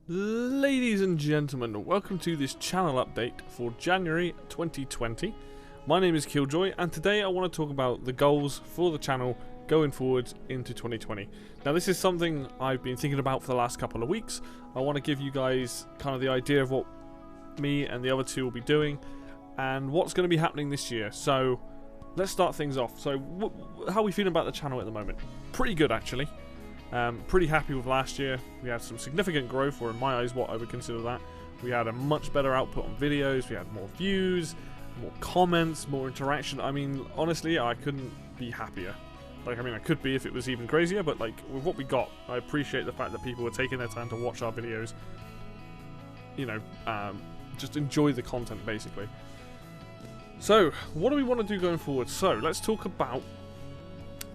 Ladies and gentlemen, welcome to this channel update for January 2020. My name is Killjoy, and today I want to talk about the goals for the channel going forward into 2020. Now, this is something I've been thinking about for the last couple of weeks. I want to give you guys kind of the idea of what me and the other two will be doing and what's going to be happening this year. So let's start things off. So how are we feeling about the channel at the moment? Pretty good, actually. Pretty happy with last year. We had some significant growth, or in my eyes what I would consider that. We had a much better output on videos, we had more views, more comments, more interaction. I mean, honestly, I couldn't be happier. Like, I mean, I could be if it was even crazier, but like, with what we got, I appreciate the fact that people were taking their time to watch our videos. You know, just enjoy the content, basically. So, what do we want to do going forward? So, let's talk about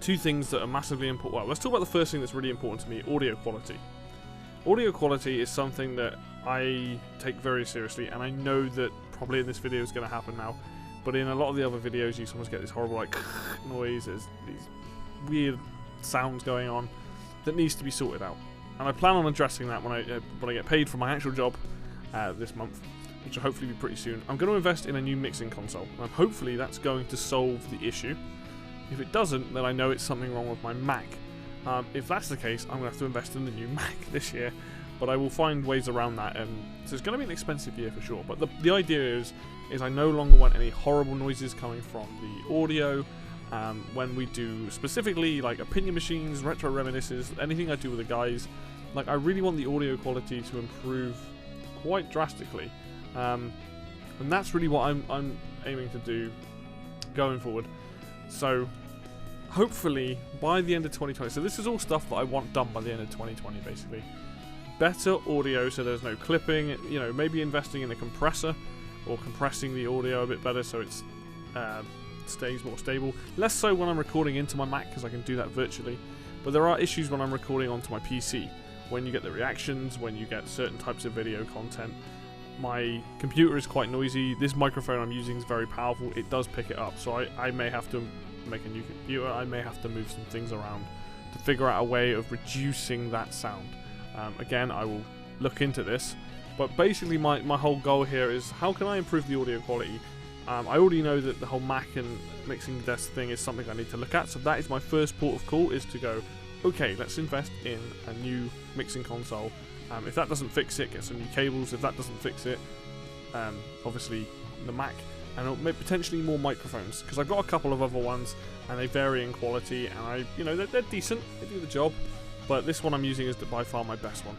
two things that are massively important. Well, let's talk about the first thing that's really important to me, audio quality. Audio quality is something that I take very seriously, and I know that probably in this video is going to happen now, but in a lot of the other videos you sometimes get this horrible like noise, there's these weird sounds going on that needs to be sorted out. And I plan on addressing that when I get paid for my actual job this month, which will hopefully be pretty soon. I'm going to invest in a new mixing console, and hopefully that's going to solve the issue. If it doesn't, then I know it's something wrong with my Mac. If that's the case, I'm going to have to invest in the new Mac this year, but I will find ways around that, and so it's going to be an expensive year for sure. But the idea is I no longer want any horrible noises coming from the audio when we do specifically like opinion machines, retro reminiscences, anything I do with the guys. Like, I really want the audio quality to improve quite drastically, and that's really what I'm aiming to do going forward. So hopefully by the end of 2020, so this is all stuff that I want done by the end of 2020 basically. Better audio so there's no clipping, you know, maybe investing in a compressor or compressing the audio a bit better so it's stays more stable. Less so when I'm recording into my Mac because I can do that virtually, but there are issues when I'm recording onto my PC, when you get the reactions, when you get certain types of video content. My computer is quite noisy. This microphone I'm using is very powerful. It does pick it up, so I may have to make a new computer. I may have to move some things around to figure out a way of reducing that sound. Again, I will look into this, but basically my whole goal here is how can I improve the audio quality. I already know that the whole Mac and mixing desk thing is something I need to look at, so that is my first port of call, is to go, okay, let's invest in a new mixing console. If that doesn't fix it, get some new cables. If that doesn't fix it, obviously the Mac, and potentially more microphones, because I've got a couple of other ones and they vary in quality, and they're decent, they do the job, but this one I'm using is by far my best one.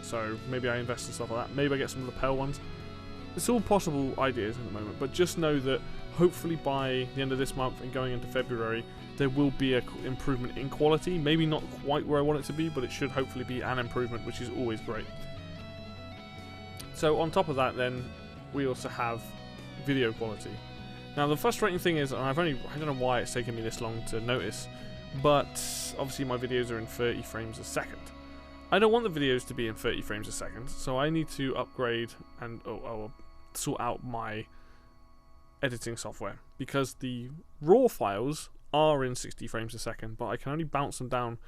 So maybe I invest in stuff like that. Maybe I get some lapel ones. It's all possible ideas at the moment, but just know that hopefully by the end of this month and going into February, there will be an improvement in quality. Maybe not quite where I want it to be, but it should hopefully be an improvement, which is always great. So on top of that then, we also have video quality. Now the frustrating thing is, and I don't know why it's taken me this long to notice, but obviously my videos are in 30 frames a second. I don't want the videos to be in 30 frames a second, so I need to upgrade and sort out my editing software, because the raw files are in 60 frames a second, but I can only bounce them down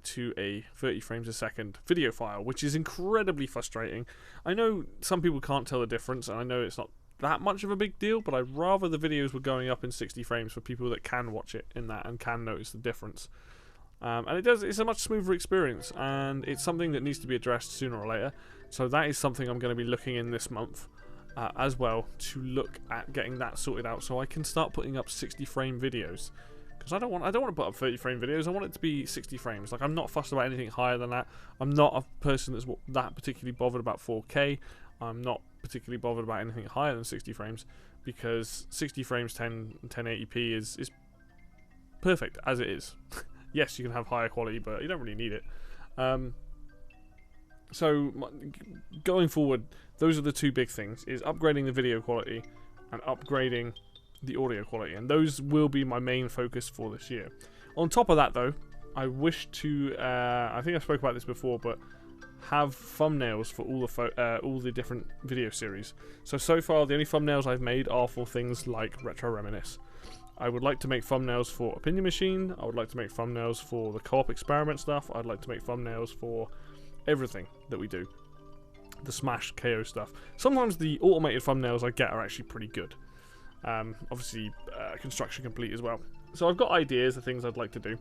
to a 30 frames a second video file, which is incredibly frustrating. I know some people can't tell the difference, and I know it's not that much of a big deal, but I'd rather the videos were going up in 60 frames for people that can watch it in that and can notice the difference. And it's a much smoother experience, and it's something that needs to be addressed sooner or later. So that is something I'm going to be looking in this month as well, to look at getting that sorted out, so I can start putting up 60 frame videos. Because I don't want to put up 30 frame videos. I want it to be 60 frames. Like, I'm not fussed about anything higher than that. I'm not a person that's that particularly bothered about 4K. I'm not particularly bothered about anything higher than 60 frames, because 60 frames 1080p is perfect as it is. Yes, you can have higher quality, but you don't really need it. So going forward, those are the two big things, is upgrading the video quality and upgrading the audio quality, and those will be my main focus for this year. On top of that though, I wish to, I think I spoke about this before, but have thumbnails for all the different video series. So far the only thumbnails I've made are for things like Retro Reminisce. I would like to make thumbnails for Opinion Machine. I would like to make thumbnails for the co-op experiment stuff. I'd like to make thumbnails for everything that we do. The Smash KO stuff. Sometimes the automated thumbnails I get are actually pretty good. Obviously, Construction Complete as well. So I've got ideas of things I'd like to do.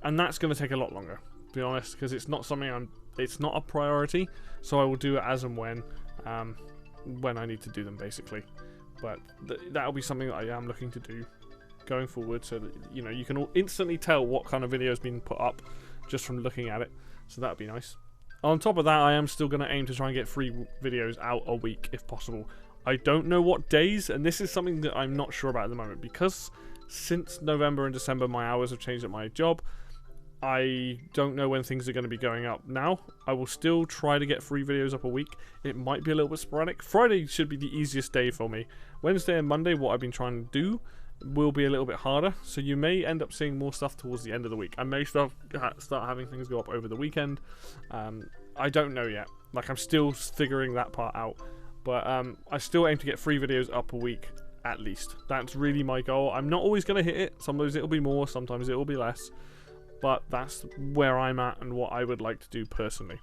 And that's going to take a lot longer, to be honest, because it's not something it's not a priority. So I will do it as and when I need to do them, basically. But that'll be something that I am looking to do going forward, so that you can all instantly tell what kind of video has been put up just from looking at it. So that'd be nice. On top of that, I am still going to aim to try and get 3 videos out a week if possible. I don't know what days, and this is something that I'm not sure about at the moment, because since November and December my hours have changed at my job. I don't know when things are going to be going up now. I will still try to get 3 videos up a week. It might be a little bit sporadic. Friday should be the easiest day for me. Wednesday and Monday, what I've been trying to do, will be a little bit harder. So you may end up seeing more stuff towards the end of the week. I may start having things go up over the weekend. I don't know yet. Like, I'm still figuring that part out. But I still aim to get 3 videos up a week at least. That's really my goal. I'm not always going to hit it. Sometimes it'll be more, sometimes it'll be less. But that's where I'm at and what I would like to do personally.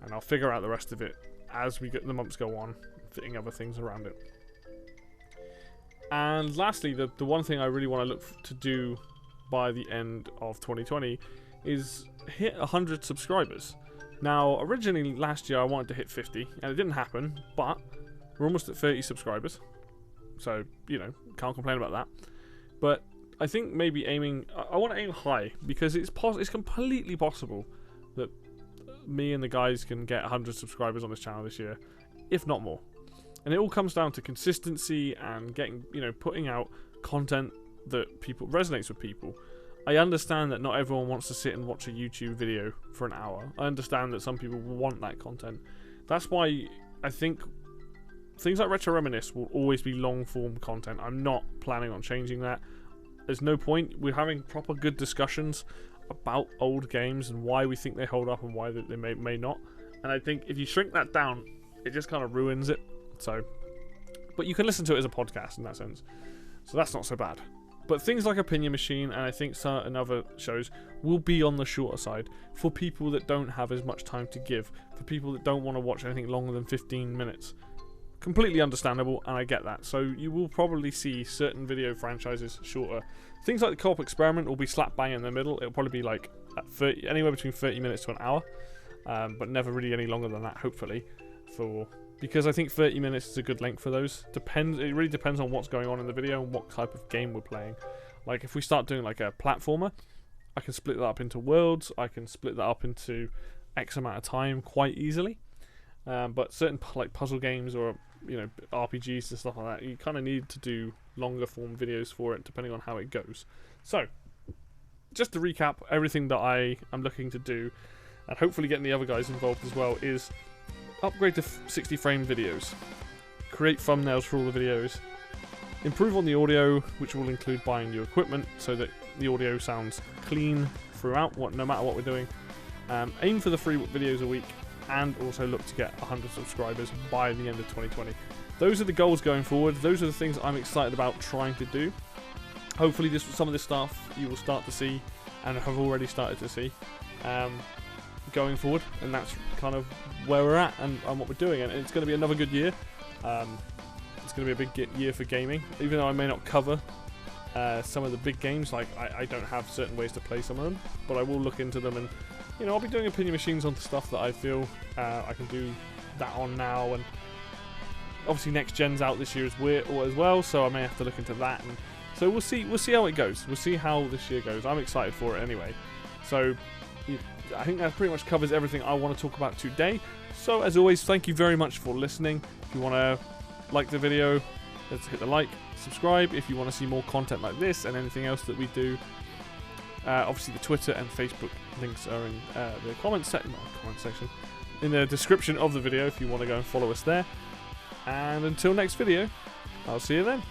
And I'll figure out the rest of it as the months go on, fitting other things around it. And lastly, the one thing I really want to look to do by the end of 2020 is hit 100 subscribers. Now, originally last year I wanted to hit 50, and it didn't happen, but we're almost at 30 subscribers. So, can't complain about that. But I think maybe I want to aim high, because it's completely possible that me and the guys can get 100 subscribers on this channel this year, if not more. And it all comes down to consistency and getting, putting out content that resonates with people. I understand that not everyone wants to sit and watch a YouTube video for an hour. I understand that some people want that content. That's why I think things like Retro Reminisce will always be long-form content. I'm not planning on changing that. There's no point. We're having proper good discussions about old games and why we think they hold up and why they may not. And I think if you shrink that down, it just kind of ruins it. So, but you can listen to it as a podcast in that sense. So that's not so bad. But things like Opinion Machine and I think certain other shows will be on the shorter side for people that don't have as much time to give, for people that don't want to watch anything longer than 15 minutes. Completely understandable, and I get that. So you will probably see certain video franchises shorter. Things like the co-op experiment will be slap bang in the middle. It'll probably be like at anywhere between 30 minutes to an hour, but never really any longer than that, hopefully. Because I think 30 minutes is a good length for those. It really depends on what's going on in the video and what type of game we're playing. Like if we start doing like a platformer, I can split that up into worlds. I can split that up into X amount of time quite easily. But certain like puzzle games or RPGs and stuff like that, you kind of need to do longer form videos for it, depending on how it goes. So, just to recap, everything that I am looking to do, and hopefully getting the other guys involved as well, is upgrade to 60 frame videos, create thumbnails for all the videos, improve on the audio, which will include buying new equipment so that the audio sounds clean throughout, no matter what we're doing, aim for the 3 videos a week, and also look to get 100 subscribers by the end of 2020. Those are the goals going forward. Those are the things I'm excited about trying to do. Hopefully some of this stuff you will start to see and have already started to see going forward, and that's kind of where we're at and what we're doing. And it's going to be another good year. It's going to be a big year for gaming, even though I may not cover some of the big games. Like I don't have certain ways to play some of them, but I will look into them, and I'll be doing opinion machines on stuff that I feel I can do that on now. And obviously next gen's out this year as well, so I may have to look into that. And so we'll see how it goes. We'll see how this year goes. I'm excited for it anyway. So I think that pretty much covers everything I want to talk about today. So as always, thank you very much for listening. If you want to like the video, let's hit the like, subscribe if you want to see more content like this and anything else that we do. Obviously the Twitter and Facebook links are in the comment section, in the description of the video if you want to go and follow us there. And until next video, I'll see you then.